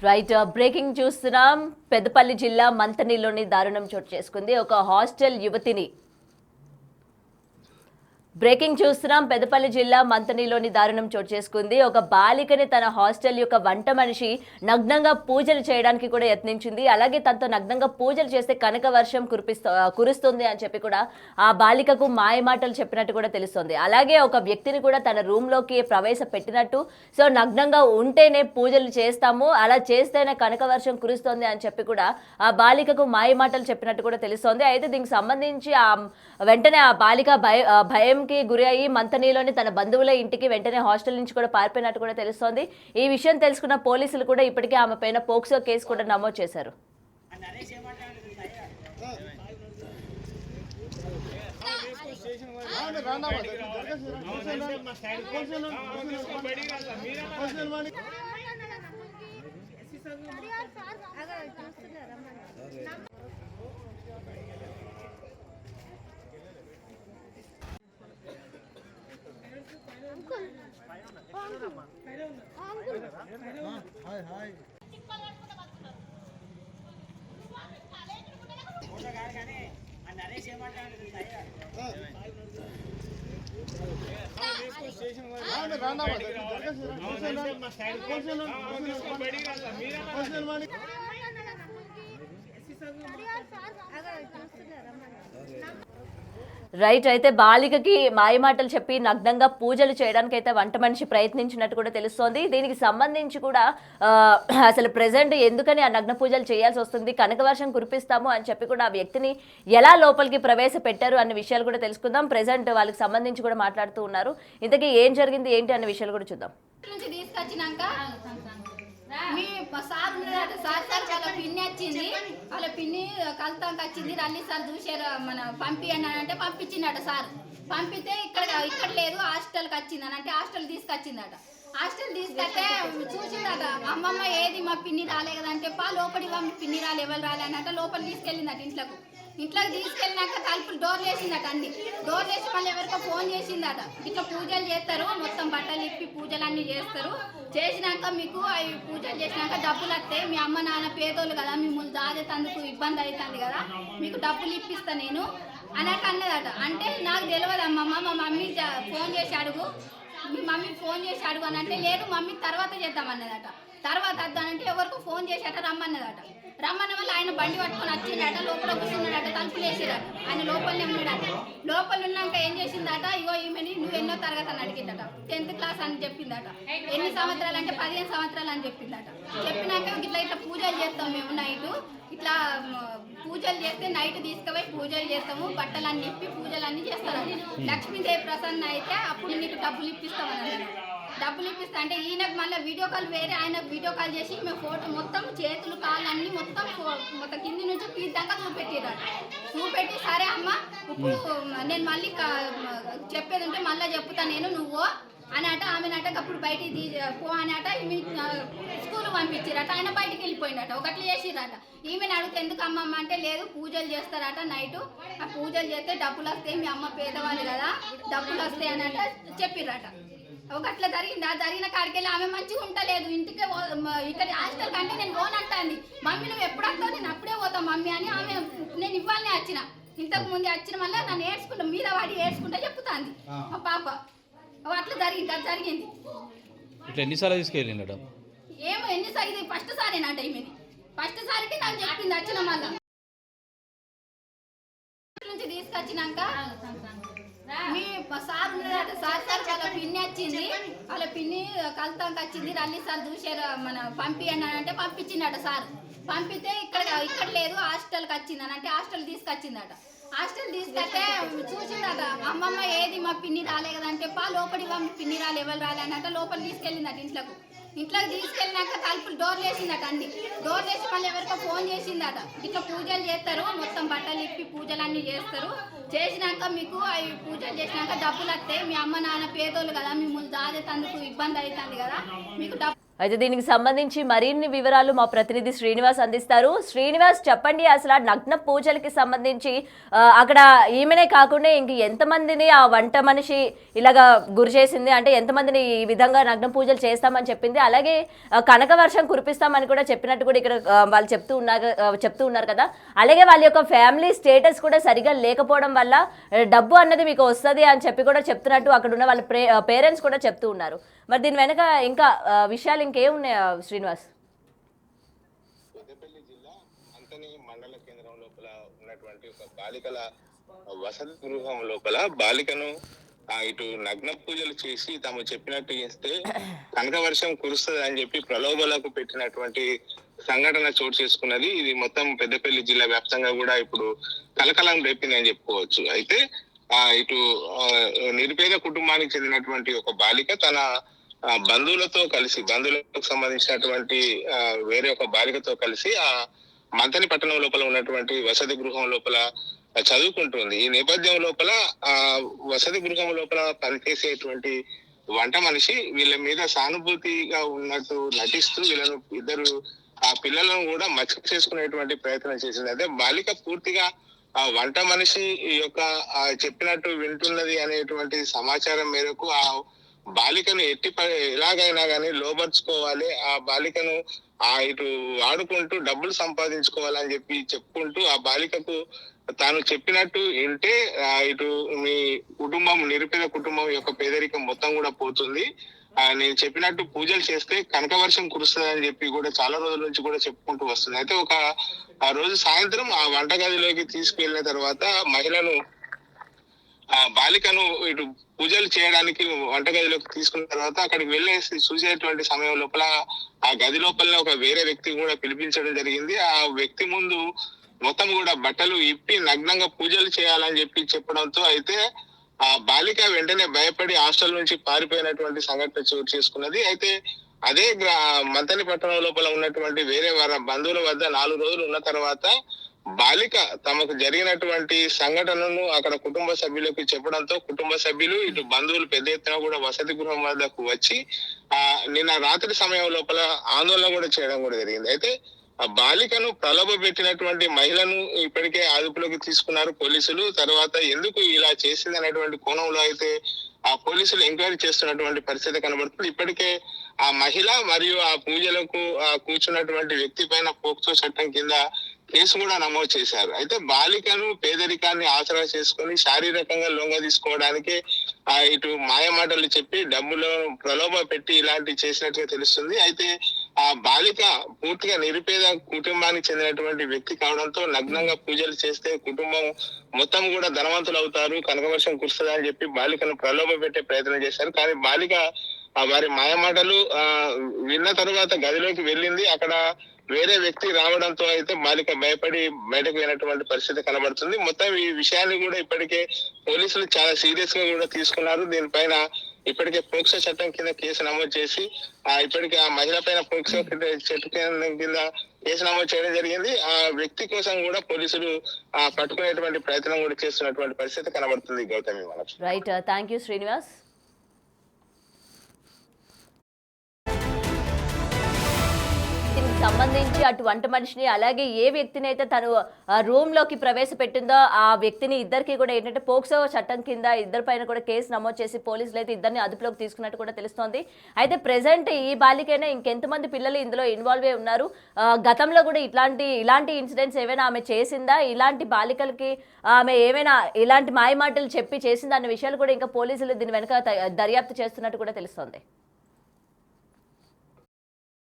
Right breaking చూస్తున్నాం. పెద్దపల్లి జిల్లా మంతనిలోని దారుణం చోటు చేసుకుంది. ఒక హాస్టల్ యువతిని బ్రేకింగ్ చూస్తున్నాం. పెద్దపల్లి జిల్లా మంతనిలోని దారుణం చోటు చేసుకుంది. ఒక బాలికని తన హాస్టల్ యొక్క వంట మనిషి నగ్నంగా పూజలు చేయడానికి కూడా యత్నించింది. అలాగే తనతో నగ్నంగా పూజలు చేస్తే కనక వర్షం కురుస్తుంది అని చెప్పి కూడా ఆ బాలికకు మాయమాటలు చెప్పినట్టు కూడా తెలుస్తుంది. అలాగే ఒక వ్యక్తిని కూడా తన రూమ్ లోకి ప్రవేశపెట్టినట్టు, సో నగ్నంగా ఉంటేనే పూజలు చేస్తాము, అలా చేస్తేనే కనక వర్షం కురుస్తుంది అని చెప్పి కూడా ఆ బాలికకు మాయమాటలు చెప్పినట్టు కూడా తెలుస్తోంది. అయితే దీనికి సంబంధించి వెంటనే ఆ బాలిక భయం గురి అయ్యి మంతనీలోని తన బంధువుల ఇంటికి వెంటనే హాస్టల్ నుంచి కూడా పారిపోయినట్టు కూడా తెలుస్తోంది. ఈ విషయం తెలుసుకున్న పోలీసులు కూడా ఇప్పటికే ఆమె పైన పోక్సో కేసు కూడా నమోదు చేశారు. రైట్. అయితే బాలికకి మాయమాటలు చెప్పి నగ్నంగా పూజలు చేయడానికి అయితే వంట మనిషి ప్రయత్నించినట్టు కూడా తెలుస్తోంది. దీనికి సంబంధించి కూడా అసలు ప్రెసెంట్ ఎందుకని ఆ నగ్న పూజలు చేయాల్సి వస్తుంది, కనకవర్షం కురిపిస్తాము అని చెప్పి కూడా ఆ వ్యక్తిని ఎలా లోపలికి ప్రవేశపెట్టారు అన్న విషయాలు కూడా తెలుసుకుందాం. ప్రెసెంట్ వాళ్ళకి సంబంధించి కూడా మాట్లాడుతూ ఉన్నారు. ఇంతకీ ఏం జరిగింది ఏంటి అన్న విషయాలు కూడా చూద్దాం. మీ సార్ ఉన్నాడు, సార్ వాళ్ళ పిన్ని వచ్చింది, వాళ్ళ పిన్ని కలుతానికి వచ్చింది. రల్లి సార్ చూసారు, మన పంపియండి అని అంటే పంపించిందట సార్. పంపితే ఇక్కడ లేదు, హాస్టల్కి వచ్చింది అని అంటే హాస్టల్ తీసుకొచ్చిందట. హాస్టల్ తీసుకొస్తే చూసిందట, అమ్మమ్మ ఏది మా పిన్ని రాలే కదంటే లోపలి పిన్ని రాలే, ఎవరు రాలే అన్నట్టు లోపల తీసుకెళ్ళిందట. ఇంట్లోకి తీసుకెళ్ళినాక తలుపులు డోర్ వేసిందట. అన్ని డోర్ వేసి మళ్ళీ ఎవరికో ఫోన్ చేసిందట. ఇట్లా పూజలు చేస్తారు, మొత్తం బట్టలు ఇప్పి పూజలు అన్నీ చేస్తారు, చేసినాక మీకు అవి పూజలు చేసినాక డబ్బులు వస్తాయి, మీ అమ్మ నాన్న పేదోళ్ళు కదా, మిమ్మల్ని దాదేతందుకు ఇబ్బంది అవుతుంది కదా, మీకు డబ్బులు ఇప్పిస్తా నేను అన్నట్టు అన్నదట. అంటే నాకు తెలియదు అమ్మమ్మ, మా మమ్మీ ఫోన్ చేసి అడుగు, మీ మమ్మీకి ఫోన్ చేసి అడుగు అని అంటే లేదు మమ్మీ తర్వాత చేద్దామన్నదట. తర్వాత వద్దానంటే ఎవరికో ఫోన్ చేసేట రమ్మన్నదట. రమ్మన్న వల్ల ఆయన బండి పట్టుకొని వచ్చిందట, లోపల కూర్చున్నాడట, తలుపులు వేసిరట. ఆయన లోపలనే ఉన్నాడట. లోపల ఉన్నాక ఏం చేసిందట, ఇగో ఈమెని నువ్వు ఎన్నో తరగతి అని అడిగిందట. 10th క్లాస్ అని చెప్పిందట. ఎన్ని సంవత్సరాలు అంటే 15 సంవత్సరాలు అని చెప్పిందట. చెప్పినాక ఇట్లా పూజలు చేస్తాం మేము నైట్, ఇట్లా పూజలు చేస్తే నైట్ తీసుకుపోయి పూజలు చేస్తాము, బట్టలన్నీ ఇప్పి పూజలన్నీ చేస్తారు. లక్ష్మీదేవి ప్రసన్న అయితే అప్పుడు నీకు డబ్బులు ఇప్పిస్తామని అన్నారు. డబ్బులు ఇప్పిస్తా అంటే ఈయనకు మళ్ళీ వీడియో కాల్ వేరే ఆయనకు వీడియో కాల్ చేసి మేము ఫోటో మొత్తం చేతులు కాళ్ళు అన్నీ మొత్తం కింది నుంచి పీద్దాకా చూపెట్టిరాడు. చూపెట్టి సరే అమ్మ ఇప్పుడు నేను మళ్ళీ చెప్పేది ఉంటే మళ్ళీ చెప్తా నేను నువ్వు అని అట. ఆమెనట అప్పుడు బయటికి పో అని అట. స్కూల్ పంపించారట. ఆయన బయటికి వెళ్ళిపోయిందట. ఒకట్లు చేసిరట. ఈమెను అడిగితే ఎందుకు అమ్మమ్మ అంటే లేదు పూజలు చేస్తారట నైటు, ఆ పూజలు చేస్తే డబ్బులు వస్తాయి, మీ అమ్మ పేదవాళ్ళు కదా డబ్బులు వస్తాయి అని అట చెప్పిరట. ఒకట్లా జరిగింది. ఆ జరిగిన కాడికెళ్ళి ఆమె మంచిగా ఉండలేదు. ఇంటికే ఇక్కడ హాస్టల్ కంటే నేను పోనంటాంది. మమ్మీ నువ్వు ఎప్పుడు వస్తావు, నేను అప్పుడే పోతావు మమ్మీ అని ఆమె నేను ఇవ్వాలనే వచ్చిన. ఇంతకు ముందు వచ్చిన వల్ల నన్ను ఏడ్చుకుంటా మీద వాడి ఏడ్చుకుంటా చెప్తాంది మా పాప. అట్లా జరిగింది. అది జరిగింది. ఎన్నిసార్లు తీసుకెళ్ళిందట? ఏమో ఎన్నిసార్లు, ఇది ఫస్ట్ సారేనంట. ఈమెది ఫస్ట్ సారికి నాకు చెప్పింది వచ్చిన మళ్ళా నుంచి తీసుకొచ్చినాక మీ సార్ ఉన్నాడు, సార్ వాళ్ళ పిన్ని వచ్చింది, వాళ్ళ పిన్ని కలుతానికి వచ్చింది. రల్లి సార్ చూసారు, మన పంపియండి అని అంటే పంపించిందట సార్. పంపితే ఇక్కడ లేదు, హాస్టల్కి వచ్చింది అని అంటే హాస్టల్ తీసుకొచ్చిందట. హాస్టల్ తీసుకొస్తే చూసిందట, అమ్మమ్మ ఏది మా పిన్ని రాలే కదంటే లోపలి పిన్ని రాలే, ఎవరు రాలే అన్నట్టు లోపల తీసుకెళ్ళిందట. ఇంట్లోకి తీసుకెళ్ళినాక తలుపులు డోర్ వేసిందట. అన్ని డోర్ వేసి మళ్ళీ ఎవరికో ఫోన్ చేసిందట. ఇట్లా పూజలు చేస్తారు, మొత్తం బట్టలు ఇప్పి పూజలు అన్నీ చేస్తారు, చేసినాక మీకు అవి పూజలు చేసినాక డబ్బులు వస్తాయి, మీ అమ్మ నాన్న పేదోళ్ళు కదా, మిమ్మల్ని దాదేతందుకు ఇబ్బంది అవుతుంది కదా, మీకు అయితే దీనికి సంబంధించి మరిన్ని వివరాలు మా ప్రతినిధి శ్రీనివాస్ అందిస్తారు. శ్రీనివాస్, చెప్పండి, అసలు ఆ నగ్న పూజలకి సంబంధించి అక్కడ ఈమెనే కాకుండా ఇంక ఎంతమందిని ఆ వంట మనిషి ఇలాగా గురి చేసింది, అంటే ఎంతమందిని ఈ విధంగా నగ్న పూజలు చేస్తామని చెప్పింది, అలాగే కనక వర్షం కురిపిస్తామని కూడా చెప్పినట్టు కూడా ఇక్కడ వాళ్ళు చెప్తూ ఉన్నారు కదా. అలాగే వాళ్ళ యొక్క ఫ్యామిలీ స్టేటస్ కూడా సరిగా లేకపోవడం వల్ల డబ్బు అన్నది మీకు వస్తుంది అని చెప్పి కూడా చెప్తున్నట్టు అక్కడ ఉన్న వాళ్ళ పేరెంట్స్ కూడా చెప్తూ ఉన్నారు. మరి దీని వెనక ఇంకా విషయాలు ఇంకేమున్నాయా శ్రీనివాస్? పెద్దపల్లి జిల్లా మంతని మండల కేంద్రం లోపల ఉన్నటువంటి ఒక బాలికల వసతి గృహం లోపల బాలికను ఇటు నగ్న పూజలు చేసి తాము చెప్పినట్టు చేస్తే కనక వర్షం కురుస్తుంది అని చెప్పి ప్రలోభాలకు పెట్టినటువంటి సంఘటన చోటు చేసుకున్నది. ఇది మొత్తం పెద్దపల్లి జిల్లా వ్యాప్తంగా కూడా ఇప్పుడు కలకలం రేపింది అని చెప్పుకోవచ్చు. అయితే ఇటు నిరుపేద కుటుంబానికి చెందినటువంటి ఒక బాలిక తన బంధువులకు సంబంధించినటువంటి వేరే ఒక బాలికతో కలిసి ఆ మంతని పట్టణం లోపల ఉన్నటువంటి వసతి గృహం లోపల చదువుకుంటుంది. ఈ నేపథ్యం లోపల వసతి గృహం లోపల పనిచేసేటువంటి వంట మనిషి వీళ్ళ మీద సానుభూతిగా ఉన్నట్టు నటిస్తూ ఇద్దరు ఆ పిల్లలను కూడా మచ్చ చేసుకునేటువంటి ప్రయత్నం చేసింది. అదే బాలిక పూర్తిగా ఆ వంట మనిషి యొక్క చెప్పినట్టు వింటున్నది అనేటువంటి సమాచారం మేరకు ఆ బాలికను ఎలాగైనా కానీ లోబర్చుకోవాలి, ఆ బాలికను ఇటు వాడుకుంటూ డబ్బులు సంపాదించుకోవాలని చెప్పి చెప్పుకుంటూ ఆ బాలికకు తాను చెప్పినట్టు వింటే ఇటు మీ కుటుంబం, నిరుపేద కుటుంబం యొక్క పేదరికం మొత్తం కూడా పోతుంది, నేను చెప్పినట్టు పూజలు చేస్తే కనక వర్షం కురుస్తుంది అని చెప్పి కూడా చాలా రోజుల నుంచి కూడా చెప్పుకుంటూ వస్తుంది. అయితే ఆ రోజు సాయంత్రం ఆ వంటగదిలోకి తీసుకెళ్లిన తర్వాత మహిళను బాలికను ఇటు పూజలు చేయడానికి వంటగదిలోకి తీసుకున్న తర్వాత అక్కడికి వెళ్ళేసి చూసేటువంటి సమయం లోపల ఆ గది లోపల ఒక వేరే వ్యక్తి కూడా పిలిపించడం జరిగింది. ఆ వ్యక్తి ముందు మొత్తం కూడా బట్టలు ఇప్పి నగ్నంగా పూజలు చేయాలని చెప్పడంతో అయితే ఆ బాలిక వెంటనే భయపడి హాస్టల్ నుంచి పారిపోయినటువంటి సంఘటన చోటు చేసుకున్నది. అయితే అదే మంతని పట్టణం లోపల ఉన్నటువంటి వేరే వారి బంధువుల వద్ద 4 రోజులు ఉన్న తర్వాత బాలిక తమకు జరిగినటువంటి సంఘటనను అక్కడ కుటుంబ సభ్యులకు చెప్పడంతో కుటుంబ సభ్యులు ఇటు బంధువులు పెద్ద ఎత్తున కూడా వసతి గృహం వద్దకు వచ్చి నిన్న రాత్రి సమయం లోపల ఆందోళన కూడా చేయడం కూడా జరిగింది. అయితే ఆ బాలికను ప్రలోభ పెట్టినటువంటి మహిళను ఇప్పటికే అదుపులోకి తీసుకున్నారు పోలీసులు. తర్వాత ఎందుకు ఇలా చేసింది అనేటువంటి కోణంలో అయితే ఆ పోలీసులు ఎంక్వైరీ చేస్తున్నటువంటి పరిస్థితి కనబడుతుంది. ఇప్పటికే ఆ మహిళ మరియు ఆ పూజలకు కూర్చున్నటువంటి వ్యక్తి పైన పోక్సో చట్టం కింద కేసు కూడా నమోదు చేశారు. అయితే బాలికను పేదరికాన్ని ఆసరా చేసుకుని శారీరకంగా లొంగ తీసుకోవడానికి ఇటు మాయమాటలు చెప్పి డబ్బులు ప్రలోభ పెట్టి ఇలాంటివి చేసినట్టుగా తెలుస్తుంది. అయితే ఆ బాలిక పూర్తిగా నిరుపేద కుటుంబానికి చెందినటువంటి వ్యక్తి కావడంతో నగ్నంగా పూజలు చేస్తే కుటుంబం మొత్తం కూడా ధనవంతులు అవుతారు, కనకవర్షం కురుస్తుంది అని చెప్పి బాలికను ప్రలోభ పెట్టే ప్రయత్నం చేశారు. కానీ బాలిక వారి మాయమాటలు విన్న తర్వాత గదిలోకి వెళ్ళింది. అక్కడ వేరే వ్యక్తి రావడంతో అయితే బాలిక భయపడి బయటకు వెళ్ళినటువంటి పరిస్థితి కనబడుతుంది. మొత్తం ఈ విషయాన్ని కూడా ఇప్పటికే పోలీసులు చాలా సీరియస్ గా కూడా తీసుకున్నారు. దీనిపైన ఇప్పటికే పోక్సో చట్టం కింద కేసు నమోదు చేసి ఇప్పటికే ఆ మహిళ పైన పోక్సో చట్టం కింద కేసు నమోదు చేయడం జరిగింది. ఆ వ్యక్తి కోసం కూడా పోలీసులు పట్టుకునేటువంటి ప్రయత్నం కూడా చేస్తున్నటువంటి పరిస్థితి కనబడుతుంది. Gautami, right, thank you Srinivas. సంబంధించి అటు వంట మనిషిని అలాగే ఏ వ్యక్తిని అయితే తను రూమ్ లోకి ప్రవేశపెట్టిందో ఆ వ్యక్తిని ఇద్దరికి కూడా ఏంటంటే పోక్సో చట్టం కింద ఇద్దరి పైన కూడా కేసు నమోదు చేసి పోలీసులు అయితే ఇద్దరిని అదుపులోకి తీసుకున్నట్టు కూడా తెలుస్తోంది. అయితే ప్రెసెంట్ ఈ బాలికైనా ఇంకెంతమంది పిల్లలు ఇందులో ఇన్వాల్వ్ అయి ఉన్నారు, గతంలో కూడా ఇలాంటి ఇన్సిడెంట్స్ ఏమైనా ఆమె చేసిందా, ఇలాంటి బాలికలకి ఆమె ఏమైనా ఇలాంటి మాయమాటలు చెప్పి చేసిందా అనే విషయాలు కూడా ఇంకా పోలీసులు దీని వెనక దర్యాప్తు చేస్తున్నట్టు కూడా తెలుస్తోంది.